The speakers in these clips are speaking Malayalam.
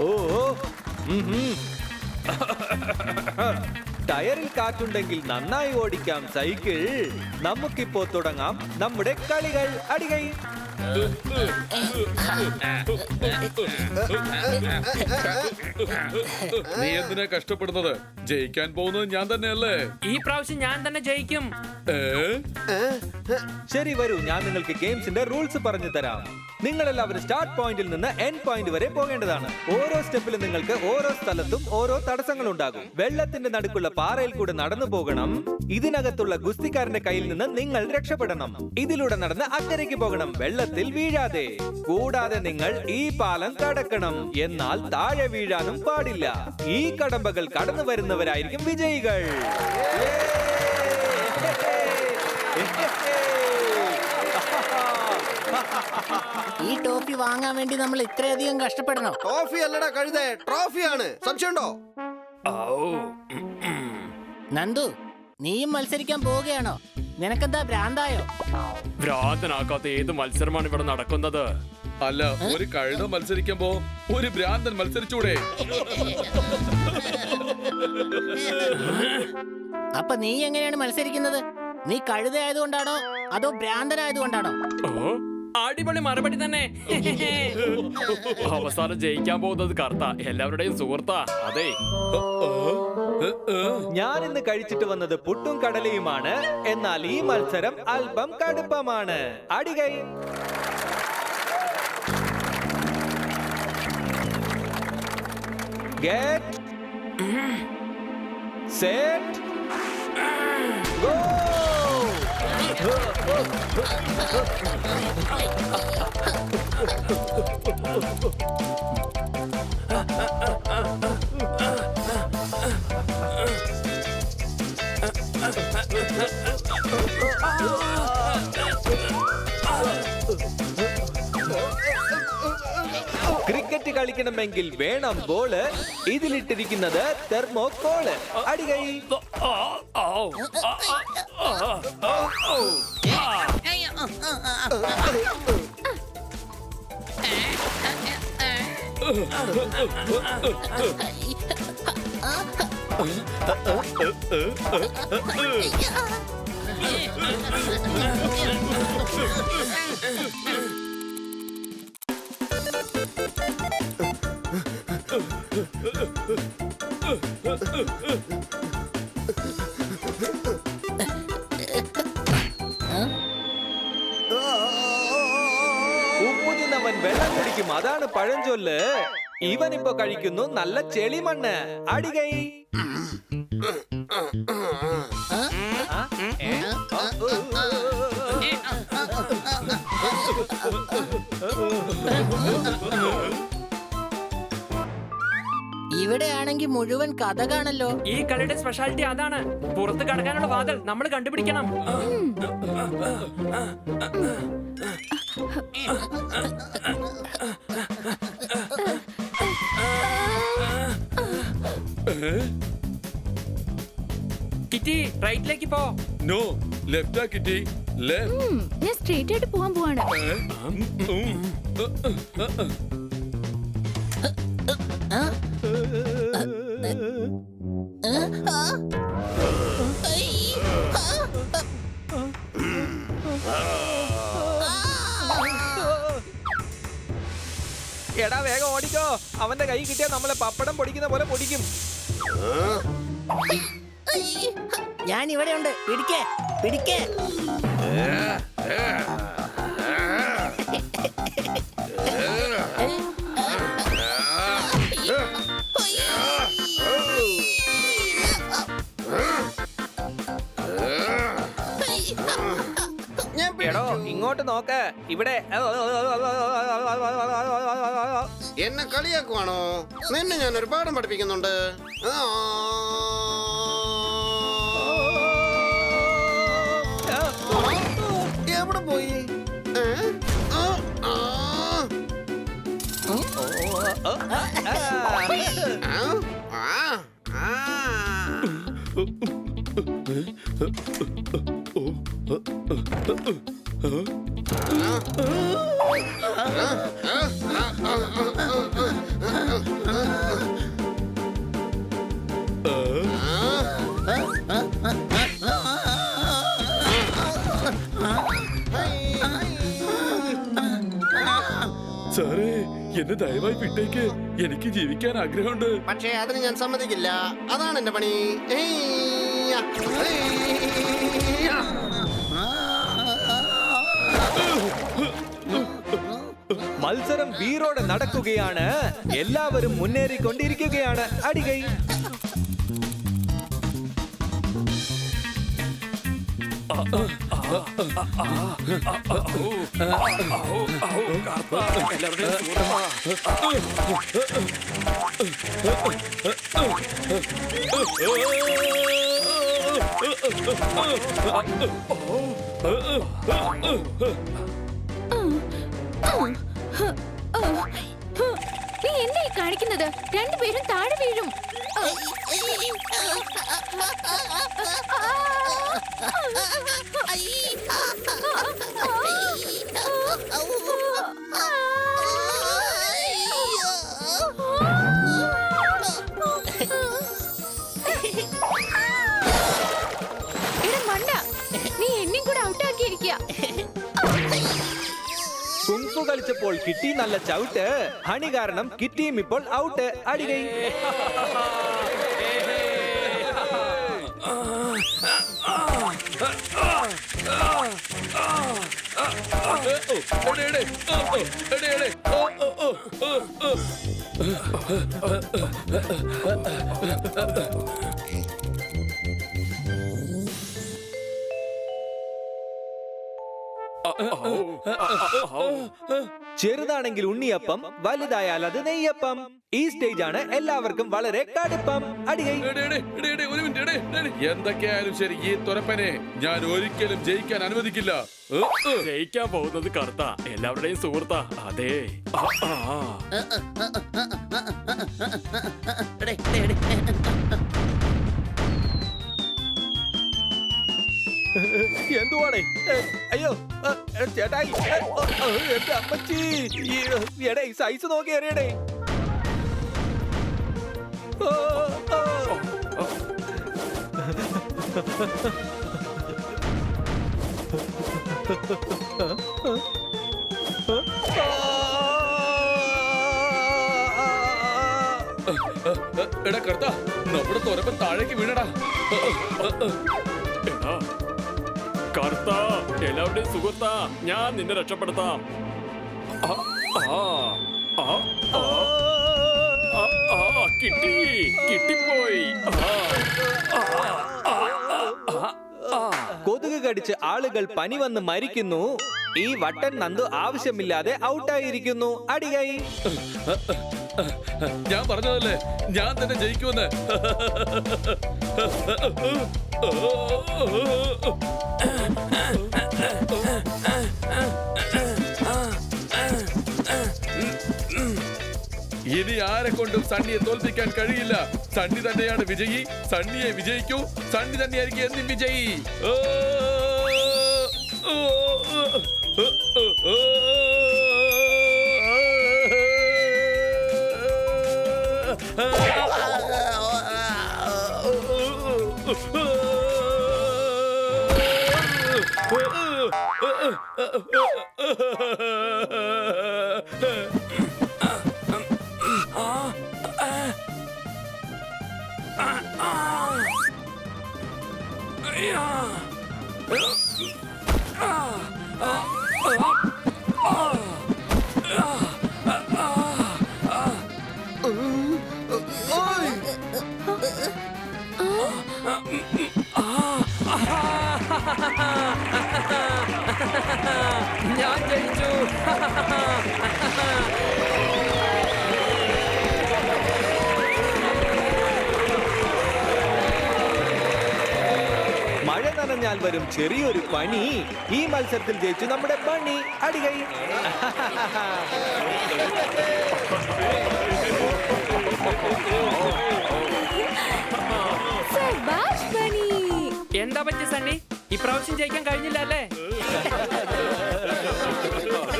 ഓ ടയറിൽ കാറ്റുണ്ടെങ്കിൽ നന്നായി ഓടിക്കാം സൈക്കിൾ. നമുക്കിപ്പോ തുടങ്ങാം നമ്മുടെ കളികൾ. അടികൈ. നീ എന്തിനാ കഷ്ടപ്പെടുന്നത്? ജയിക്കാൻ പോകുന്നത് ഞാൻ തന്നെയല്ലേ? ഈ പ്രാവശ്യം ഞാൻ തന്നെ ജയിക്കും. ശരി, വരൂ, ഞാൻ നിങ്ങൾക്ക് ഗെയിംസിന്റെ റൂൾസ് പറഞ്ഞു തരാം. നിങ്ങൾ എല്ലാവരും സ്റ്റാർട്ട് പോയിന്റിൽ നിന്ന് എൻഡ് പോയിന്റ് വരെ പോകേണ്ടതാണ്. ഓരോ സ്റ്റെപ്പിലും നിങ്ങൾക്ക് ഓരോ സ്ഥലത്തും ഓരോ തടസ്സങ്ങൾ ഉണ്ടാകും. വെള്ളത്തിന്റെ നടുക്കുള്ള പാറയിൽ കൂടെ നടന്നു പോകണം. ഇതിനകത്തുള്ള ഗുസ്തിക്കാരന്റെ കയ്യിൽ നിന്ന് നിങ്ങൾ രക്ഷപ്പെടണം. ഇതിലൂടെ നടന്ന് അക്കരയ്ക്ക് പോകണം, വെള്ളത്തിൽ വീഴാതെ. കൂടാതെ നിങ്ങൾ ഈ പാലം കടക്കണം, എന്നാൽ താഴെ വീഴാനും പാടില്ല. ഈ കടമ്പകൾ കടന്നു വരുന്നവരായിരിക്കും വിജയികൾ. ഈ ടോഫി വാങ്ങാൻ വേണ്ടി നമ്മൾ ഇത്രയധികം കഷ്ടപ്പെടണോ? ടോഫി അല്ലടാ കഴുതേ, ട്രോഫിയാണ്. സംശയമുണ്ടോ? നന്ദു, നീയും മത്സരിക്കാൻ പോവുകയാണോ? നിനക്കെന്താ ഭ്രാന്തായോ? ഭ്രാന്തനാക്കാത്ത ഏത് മത്സരമാണ് ഇവിടെ നടക്കുന്നത്? അല്ല, ഒരു കഴുത മത്സരിക്കുമ്പോ ഒരു ഭ്രാന്തൻ മത്സരിച്ചൂടെ? അപ്പൊ നീ എങ്ങനെയാണ് മത്സരിക്കുന്നത്? നീ കഴുതയായതുകൊണ്ടാണോ അതോ ഭ്രാന്തനായതുകൊണ്ടാണോ? അടിപൊളി മറുപടി തന്നെ. അവസാനം ജയിക്കാൻ പോകുന്നത് കർത്ത, എല്ലാവരുടെയും സുഹൃത്താ. അതെ, ഞാൻ ഇന്ന് കഴിച്ചിട്ട് വന്നത് പുട്ടും കടലയുമാണ്. എന്നാൽ ഈ മത്സരം അല്പം കടുപ്പമാണ്. അടികൈ. Get set go. ക്രിക്കറ്റ് കളിക്കണമെങ്കിൽ വേണം ബോള്. ഇതിലിട്ടിരിക്കുന്നത് തെർമോകോള്. അടികൈ. ഉപ്പു തിന്നവൻ വെള്ളം കുടിക്കും, അതാണ് പഴഞ്ചൊല്ല്. ഇവനിപ്പോ കഴിക്കുന്നു നല്ല ചെളിമണ്ണ്. അടികൈ. ഇവിടെയാണെങ്കിൽ മുഴുവൻ കഥ കാണല്ലോ. ഈ കളിയുടെ സ്പെഷ്യാലിറ്റി അതാണ്. പുറത്ത് കടക്കാനുള്ള വാതിൽ നമ്മൾ കണ്ടുപിടിക്കണം. കിറ്റി, റൈറ്റിലേക്ക് പോ. നോ, ലെഫ്റ്റാ കിറ്റി. ലെഫ്റ്റ്. ഞാൻ സ്ട്രേറ്റ് ആയിട്ട് പോവാൻ പോവാണ്. എടാ, വേഗം ഓടിക്കോ. അവന്റെ കൈ കിട്ടിയാൽ നമ്മളെ പപ്പടം പൊടിക്കുന്ന പോലെ പൊടിക്കും. ഞാൻ ഇവിടെ ഉണ്ട്, പിടിക്കേ പിടിക്കേ. എടോ, ഇങ്ങോട്ട് നോക്ക്. ഇവിടെ എന്നെ കളിയാക്കുവാണോ? നിന്നെ ഞാൻ ഒരു പാഠം പഠിപ്പിക്കുന്നുണ്ട്. എവിടെ പോയി? എന്നെ ദയവായി വിട്ടേക്ക്. എനിക്ക് ജീവിക്കാൻ ആഗ്രഹമുണ്ട്. പക്ഷേ അതിന് ഞാൻ സമ്മതിക്കില്ല. അതാണ് എന്റെ പണി. ഏയ്യ, ഏയ്യ. മത്സരം വീറോടെ നടക്കുകയാണ്. എല്ലാവരും മുന്നേറിക്കൊണ്ടിരിക്കുകയാണ്. അടികൈ. നീ എന്തായി കാണിക്കുന്നത്? രണ്ടുപേരും താഴെ വീഴും. എടാ മണ്ട, നീ എന്നെയും കൂടെ ഔട്ടാക്കിയിരിക്കുക. കുങ്ഫു കളിച്ചപ്പോൾ കിട്ടി നല്ല ചവിട്ട്. ഹണി കാരണം കിട്ടിയും ഇപ്പോൾ ഔട്ട്. അടികൈ. ചെറുതാണെങ്കിൽ ഉണ്ണിയപ്പം, വലുതായാൽ അത് നെയ്യപ്പം. ഈ സ്റ്റേജ് ആണ് എല്ലാവർക്കും വളരെ കടുപ്പം. അടികൈ. എന്തൊക്കെയായാലും ശരി, ഈ തുരപ്പനെ ഞാൻ ഒരിക്കലും ജയിക്കാൻ അനുവദിക്കില്ല. ജയിക്കാൻ പോകുന്നത് കറുത്ത എല്ലാവരുടെയും സുഹൃത്താ. അതെ. എന്തുവാണേ? അയ്യോ ചേട്ടായി, എന്റെ അമ്മച്ചി. എടേ സൈസ് നോക്കി എറിയടേ. എടാ കർത്ത, നമ്മുടെ തുരപ്പൻ താഴേക്ക് വീണടാ. എടാ കറുത്ത എല്ലാവരുടെയും സുഹൃത്താ, ഞാൻ നിന്നെ രക്ഷപ്പെടുത്താം. കിട്ടി, കിട്ടിപ്പോയി. കൊതുക് കടിച്ച് ആളുകൾ പനി വന്ന് മരിക്കുന്നു. ഈ വട്ടൻ നന്ദു ആവശ്യമില്ലാതെ ഔട്ടായിരിക്കുന്നു. അടികൈ. ഞാൻ പറഞ്ഞതല്ലേ, ഞാൻ തന്നെ ജയിക്കുമെന്ന്. ഇനി ആരെ കൊണ്ടും സണ്ണിയെ തോൽപ്പിക്കാൻ കഴിയില്ല. സണ്ണി തന്നെയാണ് വിജയി. സണ്ണിയെ വിജയിക്കൂ. സണ്ണി തന്നെയായിരിക്കും എന്നും വിജയി. ഞാൻ ജയിച്ചു. മഴ നനഞ്ഞാൽ വരും ചെറിയൊരു പനി. ഈ മത്സരത്തിൽ ജയിച്ചു നമ്മുടെ ബണ്ണി. അടികൈ. ശബാഷ് ബണ്ണി. എന്താ പറ്റിയ സണ്ണി? ഇപ്രാവശ്യം ജയിക്കാൻ കഴിഞ്ഞില്ല അല്ലേ?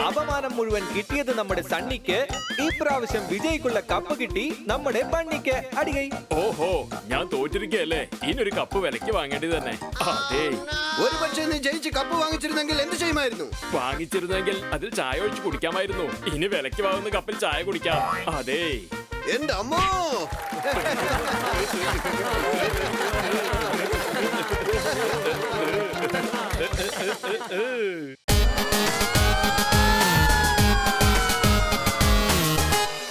അപമാനം മുഴുവൻ കിട്ടിയത് നമ്മുടെ സണ്ണിക്ക്. ഇപ്രാവശ്യം വിജയിക്കുള്ള കപ്പ് കിട്ടി നമ്മുടെ ബണ്ണിക്ക് അടികൈ. ഓഹോ, ഞാൻ തോറ്റിരിക്കയല്ലേ, ഇനിയൊരു കപ്പ് വിലക്ക് വാങ്ങേണ്ടത് തന്നെ. അതെ, ഒരു പക്ഷേ നീ ജയിച്ച് കപ്പ് വാങ്ങിച്ചിരുന്നെങ്കിൽ എന്ത് ചെയ്യുമായിരുന്നു? വാങ്ങിച്ചിരുന്നെങ്കിൽ അതിൽ ചായ ഒഴിച്ച് കുടിക്കാമായിരുന്നു. ഇനി വിലക്ക് വാങ്ങുന്ന കപ്പിൽ ചായ കുടിക്കാം. അതെ. എന്റെ അമ്മോ.